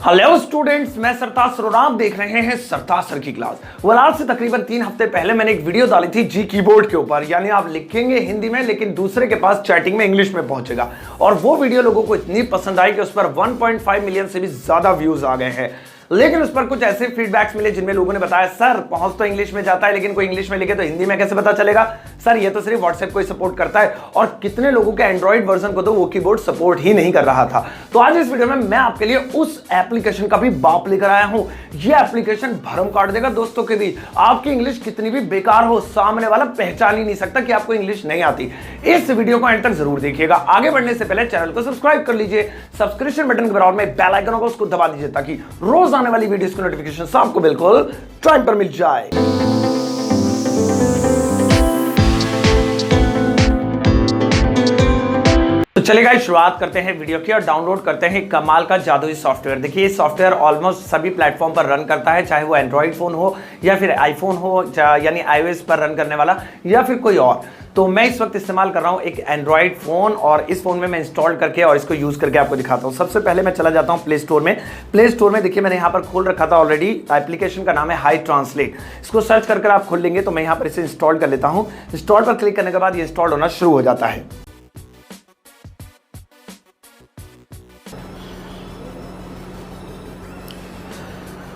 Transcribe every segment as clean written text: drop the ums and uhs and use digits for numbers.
Hello students, मैं सरताज sir और आप देख रहे हैं सरताज सर की क्लास। आज से तकरीबन 3 हफ्ते पहले मैंने एक वीडियो डाली थी जी कीबोर्ड के ऊपर, यानी आप लिखेंगे हिंदी में लेकिन दूसरे के पास चैटिंग में इंग्लिश में पहुंचेगा। और वो वीडियो लोगों को इतनी पसंद आई कि उस पर 1.5 मिलियन से भी ज्यादा व्यूज आ गए हैं। लेकिन उस पर कुछ ऐसे फीडबैक्स मिले जिनमें लोगों ने बताया सर पहुंच तो इंग्लिश में जाता है लेकिन कोई इंग्लिश में लिखे तो हिंदी में कैसे पता चलेगा। सर ये तो सिर्फ व्हाट्सएप को ही सपोर्ट करता है और कितने लोगों के एंड्रॉइड वर्जन को तो वो कीबोर्ड सपोर्ट ही नहीं कर रहा था। तो आज इस वीडियो में मैं आपके लिए उस एप्लीकेशन का भी बाप लेकर आया हूं। ये एप्लीकेशन भरम काट देगा दोस्तों के बीच। आपकी इंग्लिश कितनी भी बेकार हो, सामने वाला पहचान ही नहीं सकता कि आपको इंग्लिश नहीं आती। इस वीडियो को एंड तक जरूर देखिएगा। आगे बढ़ने से पहले चैनल को सब्सक्राइब कर लीजिए, सब्सक्रिप्शन बटन के बराबर में बेल आइकन होगा उसको दबा दीजिए ताकि रोज आने वाली वीडियोस की नोटिफिकेशन आपको बिल्कुल टाइम पर मिल जाए। तो चलेगा, शुरुआत करते हैं वीडियो की और डाउनलोड करते हैं कमाल का जादुई सॉफ्टवेयर। देखिए ये सॉफ्टवेयर ऑलमोस्ट सभी प्लेटफॉर्म पर रन करता है, चाहे वो एंड्रॉइड फोन हो या फिर आईफोन हो, यानी iOS पर रन करने वाला या फिर कोई और। तो मैं इस वक्त इस्तेमाल कर रहा हूं एक एंड्रॉइड फोन और इस फोन में मैं इंस्टॉल करके और इसको यूज करके आपको दिखाता हूं। सबसे पहले मैं चला जाता हूं प्ले स्टोर में। प्ले स्टोर में देखिए मैंने यहां पर खोल रखा था ऑलरेडी। एप्लीकेशन का नाम है हाई ट्रांसलेट। इसको सर्च करके आप खोल लेंगे तो मैं यहां पर इसे इंस्टॉल कर लेता हूं। इंस्टॉल पर क्लिक करने के बाद ये इंस्टॉल होना शुरू हो जाता है।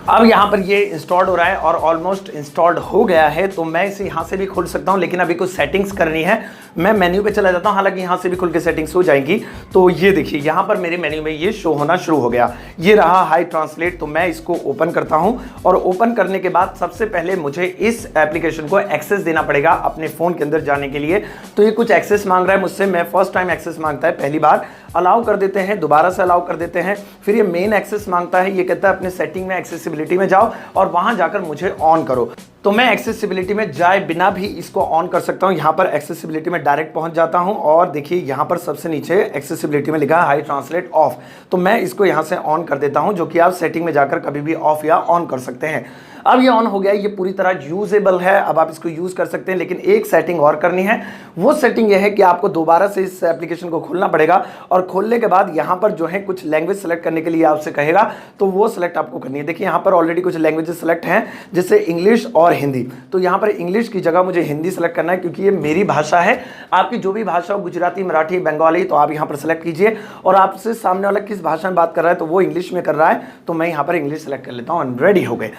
अब यहां पर ये इंस्टॉल्ड हो रहा है और ऑलमोस्ट इंस्टॉल्ड हो गया है। तो मैं इसे यहां से भी खोल सकता हूं लेकिन अभी कुछ सेटिंग्स करनी है। मैं मेन्यू पे चला जाता हूं, हालांकि यहां से भी खुल के सेटिंग्स हो जाएंगी। तो ये देखिए यहां पर मेरे मेन्यू में ये शो होना शुरू हो गया। ये रहा हाई ट्रांसलेट। तो मैं इसको ओपन करता हूं और ओपन करने के बाद सबसे पहले मुझे इस एप्लीकेशन को एक्सेस देना पड़ेगा अपने फोन के अंदर जाने के लिए। तो ये कुछ एक्सेस मांग रहा है मुझसे। मैं फर्स्ट टाइम एक्सेस मांगता है, पहली बार अलाउ कर देते हैं, दोबारा से अलाउ कर देते हैं। फिर ये मेन एक्सेस मांगता है। ये कहता है अपने सेटिंग में एक्सेसिबिलिटी में जाओ और वहां जाकर मुझे ऑन करो। तो मैं एक्सेसिबिलिटी में जाए बिना भी इसको ऑन कर सकता हूं। यहां पर एक्सेसिबिलिटी में डायरेक्ट पहुंच जाता हूं और देखिए यहां पर सबसे नीचे एक्सेसिबिलिटी में लिखा है हाई ट्रांसलेट ऑफ। तो मैं इसको यहां से ऑन कर देता हूं, जो कि आप सेटिंग में जाकर कभी भी ऑफ या ऑन कर सकते हैं। अब ये ऑन हो गया, ये पूरी तरह यूजेबल है। अब आप इसको यूज कर सकते हैं, लेकिन एक सेटिंग और करनी है। वो सेटिंग ये है कि आपको दोबारा से इस एप्लीकेशन को खोलना पड़ेगा और खोलने के बाद यहाँ पर जो है कुछ लैंग्वेज सेलेक्ट करने के लिए आपसे कहेगा, तो वो सेलेक्ट आपको करनी है। देखिए यहाँ पर ऑलरेडी कुछ लैंग्वेजेस सेलेक्ट हैं, जैसे इंग्लिश और हिंदी। तो यहाँ पर इंग्लिश की जगह मुझे हिंदी सेलेक्ट करना है क्योंकि ये मेरी भाषा है। आपकी जो भी भाषा हो, गुजराती, मराठी, बंगाली, तो आप यहाँ पर सेलेक्ट कीजिए। और आपसे सामने वाला किस भाषा में बात कर रहा है तो वो इंग्लिश में कर रहा है, तो मैं यहाँ पर इंग्लिश सेलेक्ट कर लेता हूँ। रेडी हो गए।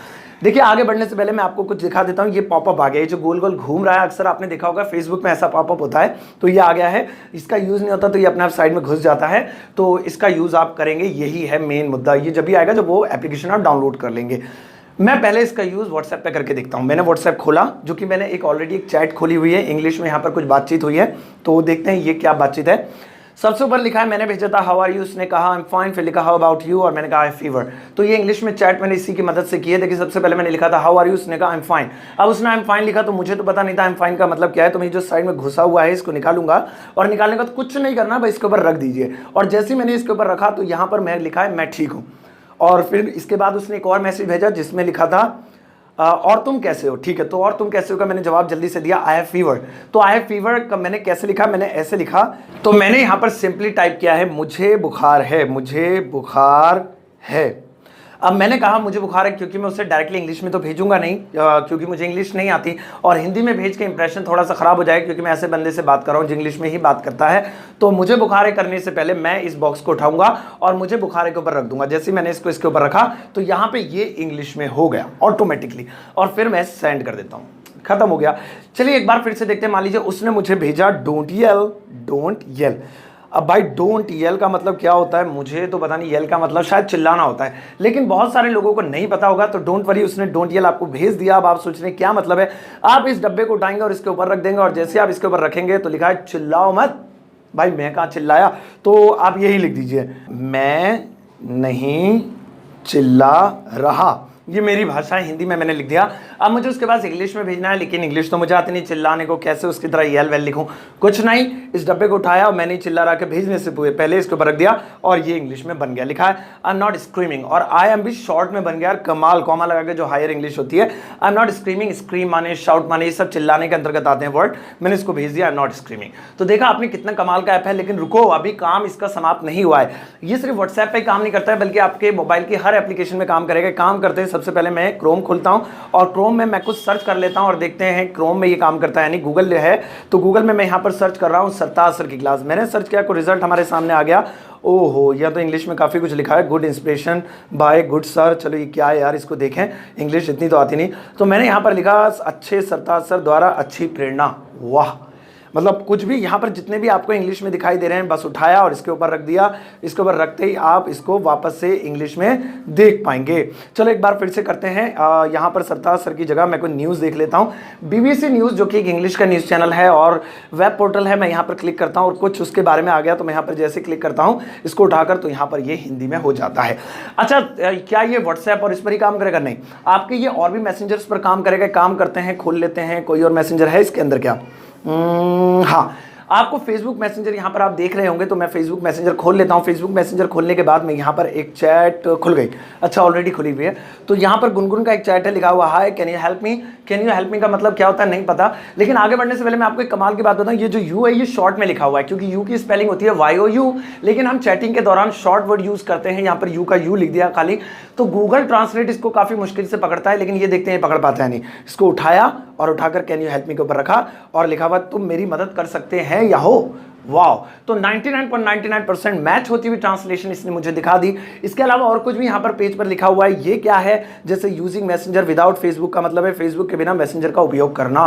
देखिए आगे बढ़ने से पहले मैं आपको कुछ दिखा देता हूं। ये पॉपअप आ गया, ये जो गोल गोल घूम रहा है, अक्सर आपने देखा होगा फेसबुक में ऐसा पॉपअप होता है। तो ये आ गया है। इसका यूज नहीं होता तो ये अपने आप साइड में घुस जाता है। तो इसका यूज आप करेंगे, यही है मेन मुद्दा। ये जब भी आएगा जब वो एप्लीकेशन आप डाउनलोड कर लेंगे। मैं पहले इसका यूज व्हाट्सएप पे करके देखता हूं। मैंने व्हाट्सएप खोला, जो कि मैंने एक ऑलरेडी एक चैट खोली हुई है इंग्लिश में। यहाँ पर कुछ बातचीत हुई है, तो देखते हैं ये क्या बातचीत है। सबसे ऊपर लिखा है, मैंने भेजा था हाउ आर यू, उसने कहा आई एम फाइन, फिर लिखा हाउ अबाउट यू और मैंने कहा आई फीवर। तो ये इंग्लिश में चैट मैंने इसी की मदद से की है। देखिए सबसे पहले मैंने लिखा था हाउ आर यू, उसने कहा आई एम फाइन। अब उसने आई एम फाइन लिखा तो मुझे तो पता नहीं था आई एम फाइन का मतलब क्या है। तो मैं जो साइड में घुसा हुआ है इसको निकालूंगा और निकालने का तो कुछ नहीं करना, बस इसके ऊपर रख दीजिए। और जैसे ही मैंने इसके ऊपर रखा तो यहाँ पर मैं लिखा है मैं ठीक हूँ। और फिर इसके बाद उसने एक और मैसेज भेजा जिसमें लिखा था और तुम कैसे हो। ठीक है, तो और तुम कैसे हो का मैंने जवाब जल्दी से दिया, आई हैव फीवर। तो आई हैव फीवर का मैंने कैसे लिखा, मैंने ऐसे लिखा। तो मैंने यहाँ पर सिंपली टाइप किया है मुझे बुखार है, मुझे बुखार है। अब मैंने कहा मुझे बुखार है क्योंकि मैं उसे डायरेक्टली इंग्लिश में तो भेजूंगा नहीं, क्योंकि मुझे इंग्लिश नहीं आती और हिंदी में भेज के इंप्रेशन थोड़ा सा खराब हो जाएगा, क्योंकि मैं ऐसे बंदे से बात कर रहा हूँ जो इंग्लिश में ही बात करता है। तो मुझे बुखार है करने से पहले मैं इस बॉक्स को उठाऊंगा और मुझे बुखार के ऊपर रख दूंगा। जैसे मैंने इसको इसके ऊपर रखा तो यहाँ पे ये इंग्लिश में हो गया ऑटोमेटिकली और फिर मैं सेंड कर देता हूँ, खत्म हो गया। चलिए एक बार फिर से देखते हैं। मान लीजिए उसने मुझे भेजा डोंट येल, डोंट येल। अब भाई डोंट येल का मतलब क्या होता है मुझे तो पता नहीं। येल का मतलब शायद चिल्लाना होता है, लेकिन बहुत सारे लोगों को नहीं पता होगा। तो डोंट वरी, उसने डोंट येल आपको भेज दिया। अब आप सोच रहे हैं क्या मतलब है। आप इस डब्बे को उठाएंगे और इसके ऊपर रख देंगे और जैसे आप इसके ऊपर रखेंगे तो लिखा है चिल्लाओ मत। भाई मैं कहाँ चिल्लाया, तो आप यही लिख दीजिए मैं नहीं चिल्ला रहा। ये मेरी भाषा है, हिंदी में मैंने लिख दिया। अब मुझे उसके बाद इंग्लिश में भेजना है, लेकिन इंग्लिश तो मुझे आती नहीं, चिल्लाने को कैसे उसकी तरह यल वेल लिखूं, कुछ नहीं। इस डब्बे को उठाया और मैंने चिल्ला रहा के भेजने से पहले इसके ऊपर रख दिया और ये इंग्लिश में बन गया, लिखा है आई एम नॉट स्क्रीमिंग, और आई एम भी शॉर्ट में बन गया। कमाल, कॉमा लगा के जो हायर इंग्लिश होती है। I am not screaming, scream माने शाउट माने ये सब चिल्लाने के अंतर्गत आते हैं वर्ड। मैंने इसको भेज दिया आई एम नॉट स्क्रीमिंग। तो देखा आपने कितना कमाल का ऐप है, लेकिन रुको अभी काम इसका समाप्त नहीं हुआ है। ये सिर्फ व्हाट्सएप पे काम नहीं करता है, बल्कि आपके मोबाइल की हर एप्लीकेशन में काम करेगा। काम करते हैं सबसे पहले मैं क्रोम खोलता हूं और क्रोम में मैं कुछ सर्च कर लेता हूं और देखते हैं क्रोम में ये काम करता है, यानी गूगल है तो गूगल में मैं यहां पर सर्च कर रहा हूं सरताज सर की क्लास। मैंने सर्च किया, कोई रिजल्ट हमारे सामने आ गया। ओहो, यह तो इंग्लिश में काफ़ी कुछ लिखा है, good inspiration by good sir. चलो ये क्या है यार, इसको देखें, इंग्लिश इतनी तो आती नहीं। तो मैंने यहाँ पर लिखा अच्छे सरताज सर द्वारा अच्छी प्रेरणा। वाह, मतलब कुछ भी यहाँ पर जितने भी आपको इंग्लिश में दिखाई दे रहे हैं, बस उठाया और इसके ऊपर रख दिया। इसके ऊपर रखते ही आप इसको वापस से इंग्लिश में देख पाएंगे। चलो एक बार फिर से करते हैं। यहाँ पर सरताज सर की जगह मैं कोई न्यूज़ देख लेता हूँ। BBC न्यूज़ जो कि एक इंग्लिश का न्यूज़ चैनल है और वेब पोर्टल है, मैं यहाँ पर क्लिक करता हूँ और कुछ उसके बारे में आ गया। तो मैं यहाँ पर जैसे क्लिक करता हूँ इसको उठाकर, तो यहाँ पर ये हिंदी में हो जाता है। अच्छा, क्या ये व्हाट्सएप और इस पर ही काम करेगा? नहीं, आपके ये और भी मैसेंजर्स पर काम करेगा। काम करते हैं, खोल लेते हैं, कोई और मैसेंजर है इसके अंदर क्या? हाँ, आपको फेसबुक मैसेंजर यहाँ पर आप देख रहे होंगे, तो मैं फेसबुक मैसेंजर खोल लेता हूँ। फेसबुक मैसेंजर खोलने के बाद में यहाँ पर एक चैट खुल गई। अच्छा, ऑलरेडी खुली हुई है। तो यहाँ पर गुनगुन का एक चैट है, लिखा हुआ hi can you help me. Can you help me का मतलब क्या होता है नहीं पता, लेकिन आगे बढ़ने से पहले मैं आपको एक कमाल की बात बताऊँ। ये जो यू है ये शॉर्ट में लिखा हुआ है, क्योंकि यू की स्पेलिंग होती है YOU, लेकिन हम चैटिंग के दौरान शॉर्ट वर्ड यूज करते हैं। यहाँ पर यू का यू लिख दिया खाली, तो गूगल ट्रांसलेट इसको काफी मुश्किल से पकड़ता है, लेकिन ये देखते हैं पकड़ पाता है नहीं। इसको उठाया और उठाकर कैन यू हेल्प मी के ऊपर रखा और लिखा हुआ तुम मेरी मदद कर सकते हैं या हो। वाह, तो 99.99% मैच होती हुई ट्रांसलेशन इसने मुझे दिखा दी। इसके अलावा और कुछ भी यहाँ पर पेज पर लिखा हुआ है। ये क्या है? जैसे यूजिंग मैसेंजर विदाउट फेसबुक का मतलब है फेसबुक के बिना मैसेंजर का उपयोग करना।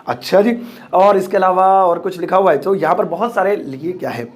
अच्छा जी, और इसके अलावा और कुछ लिखा हुआ है। तो यहाँ पर बहुत सारे, ये क्या है?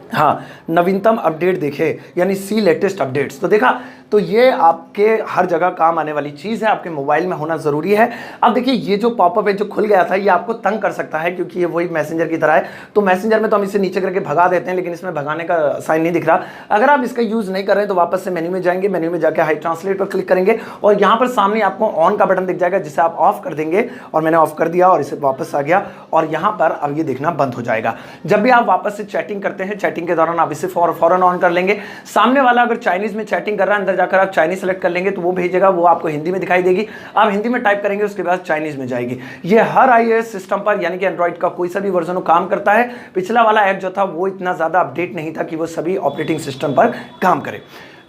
हाँ, नवीनतम अपडेट देखे, यानी सी लेटेस्ट अपडेट्स। तो देखा, तो ये आपके हर जगह काम आने वाली चीज़ है, आपके मोबाइल में होना ज़रूरी है। अब देखिए, ये जो पॉपअप है जो खुल गया था, ये आपको तंग कर सकता है, क्योंकि ये वही मैसेंजर की तरह है। तो मैसेंजर में तो हम इसे नीचे करके भगा देते हैं, लेकिन इसमें भगाने का साइन नहीं दिख रहा। अगर आप इसका यूज़ नहीं कर रहे हैं तो वापस से मेन्यू में जाएंगे, मेन्यू में जाकर हाई ट्रांसलेट पर क्लिक करेंगे और यहाँ पर सामने आपको ऑन का बटन दिख जाएगा, जिसे आप ऑफ कर देंगे। और मैंने ऑफ कर दिया और इसे वापस आ गया और यहाँ पर अब ये देखना बंद हो जाएगा। जब भी आप वापस से चैटिंग करते हैं, चैटिंग के दौरान आप इसे फौरन ऑन कर लेंगे। सामने वाला अगर चाइनीज में चैटिंग कर रहा है, अंदर जाकर आप चाइनीज सेलेक्ट कर लेंगे तो वो भेजेगा, वो आपको हिंदी में दिखाई देगी। आप हिंदी में टाइप करेंगे, उसके बाद चाइनीज में जाएगी। ये हर iOS सिस्टम पर, यानी कि एंड्रॉइड का कोई सा भी वर्जन काम करता है। पिछला वाला ऐप जो था वो इतना ज्यादा अपडेट नहीं था कि वो सभी ऑपरेटिंग सिस्टम पर काम करे।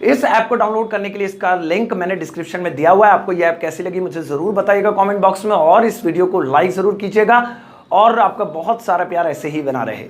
इस ऐप को डाउनलोड करने के लिए इसका लिंक मैंने डिस्क्रिप्शन में दिया हुआ है। आपको ये ऐप कैसी लगी मुझे जरूर बताइएगा कमेंट बॉक्स में, और इस वीडियो को लाइक जरूर कीजिएगा और आपका बहुत सारा प्यार ऐसे ही बना रहे।